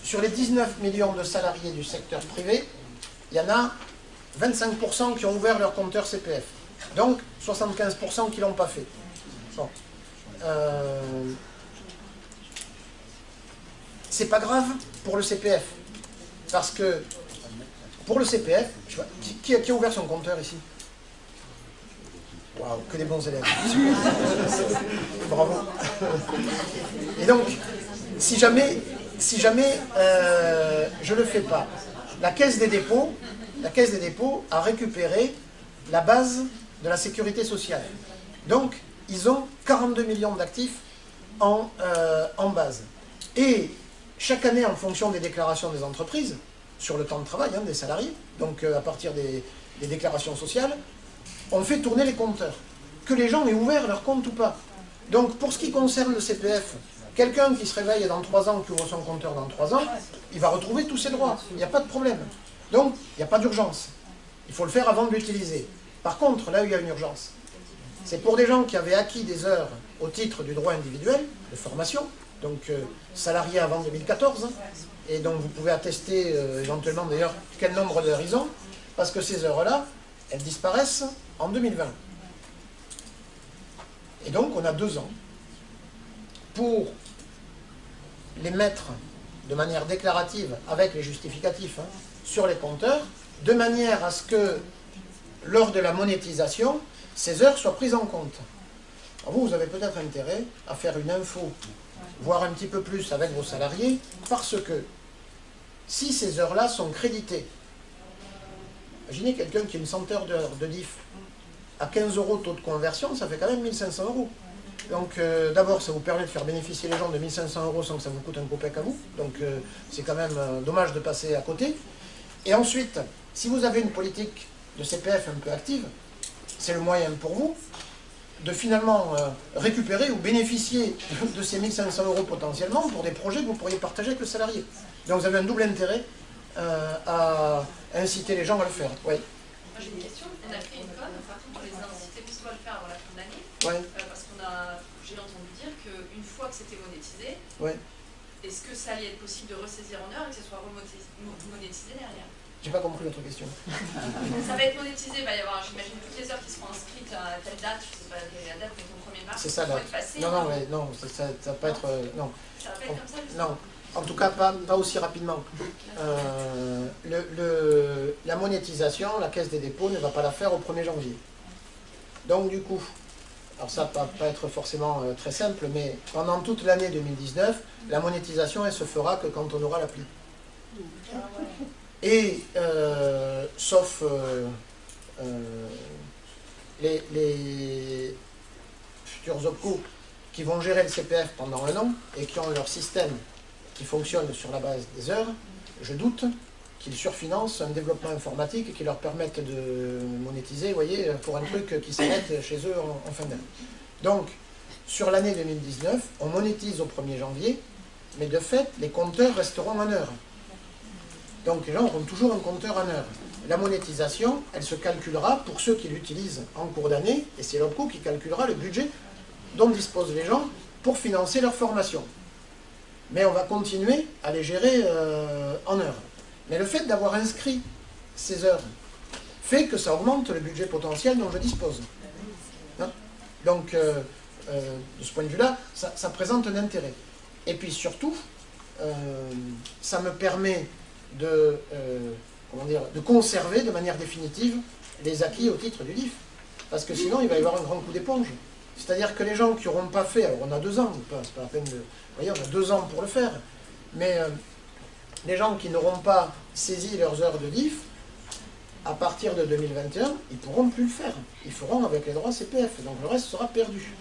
sur les 19 millions de salariés du secteur privé, il y en a 25% qui ont ouvert leur compteur CPF. Donc, 75% qui ne l'ont pas fait. Bon. C'est pas grave pour le CPF. Parce que, pour le CPF, je vois, qui a ouvert son compteur ici? Waouh, que des bons élèves. Bravo. Et donc, si jamais je ne le fais pas, la Caisse des dépôts a récupéré la base de la sécurité sociale. Donc, ils ont 42 millions d'actifs en base. Et chaque année, en fonction des déclarations des entreprises, sur le temps de travail des salariés, donc à partir des déclarations sociales, on fait tourner les compteurs. Que les gens aient ouvert leur compte ou pas. Donc, pour ce qui concerne le CPF, quelqu'un qui se réveille dans 3 ans, qui ouvre son compteur dans 3 ans, il va retrouver tous ses droits. Il n'y a pas de problème. Donc, il n'y a pas d'urgence. Il faut le faire avant de l'utiliser. Par contre, là où il y a une urgence, c'est pour des gens qui avaient acquis des heures au titre du droit individuel de formation, donc salariés avant 2014, et donc vous pouvez attester éventuellement d'ailleurs quel nombre d'heures ils ont, parce que ces heures-là, elles disparaissent en 2020. Et donc on a 2 ans pour les mettre de manière déclarative avec les justificatifs sur les compteurs, de manière à ce que lors de la monétisation, ces heures soient prises en compte. Alors vous avez peut-être intérêt à faire une info, voire un petit peu plus avec vos salariés, parce que si ces heures-là sont créditées, imaginez quelqu'un qui a une centaine d'heures de diff, à 15 € taux de conversion, ça fait quand même 1500 €. Donc d'abord, ça vous permet de faire bénéficier les gens de 1500 € sans que ça vous coûte un copec à vous. Donc c'est quand même dommage de passer à côté. Et ensuite, si vous avez une politique de CPF un peu active, c'est le moyen pour vous de finalement récupérer ou bénéficier de ces 1500 € potentiellement pour des projets que vous pourriez partager avec le salarié. Donc vous avez un double intérêt à inciter les gens à le faire. Oui. Moi j'ai une question. On a créé une code pour les inciter plutôt à le faire avant la fin de l'année. Ouais. Parce que j'ai entendu dire qu'une fois que c'était monétisé, Ouais. est-ce que ça allait être possible de ressaisir en heure et que ce soit remonétisé derrière? J'ai pas compris votre question. Ça va être monétisé, il va y avoir, j'imagine, toutes les heures qui seront inscrites à telle date, je sais pas la date, mais ton 1er mars, C'est ça, là. Non, mais non, ça va pas être... non. Ça va pas être comme ça, non. En tout cas, pas aussi rapidement. La monétisation, la Caisse des dépôts ne va pas la faire au 1er janvier. Donc du coup, alors ça ne va pas être forcément très simple, mais pendant toute l'année 2019, la monétisation, elle se fera que quand on aura l'appli. Et, sauf les futurs OPCO qui vont gérer le CPF pendant 1 an et qui ont leur système qui fonctionne sur la base des heures, je doute qu'ils surfinancent un développement informatique qui leur permette de monétiser, vous voyez, pour un truc qui s'arrête chez eux en fin d'année. Donc, sur l'année 2019, on monétise au 1er janvier, mais de fait, les compteurs resteront en heures. Donc les gens auront toujours un compteur en heure. La monétisation, elle se calculera pour ceux qui l'utilisent en cours d'année, et c'est l'OPCO qui calculera le budget dont disposent les gens pour financer leur formation. Mais on va continuer à les gérer en heure. Mais le fait d'avoir inscrit ces heures fait que ça augmente le budget potentiel dont je dispose. Hein? Donc, de ce point de vue-là, ça présente un intérêt. Et puis surtout, ça me permet de conserver de manière définitive les acquis au titre du DIF. Parce que sinon, il va y avoir un grand coup d'éponge. C'est-à-dire que les gens qui n'auront pas fait, alors on a 2 ans, c'est pas la peine de... Vous voyez, on a 2 ans pour le faire, mais les gens qui n'auront pas saisi leurs heures de DIF, à partir de 2021, ils ne pourront plus le faire. Ils feront avec les droits CPF, donc le reste sera perdu.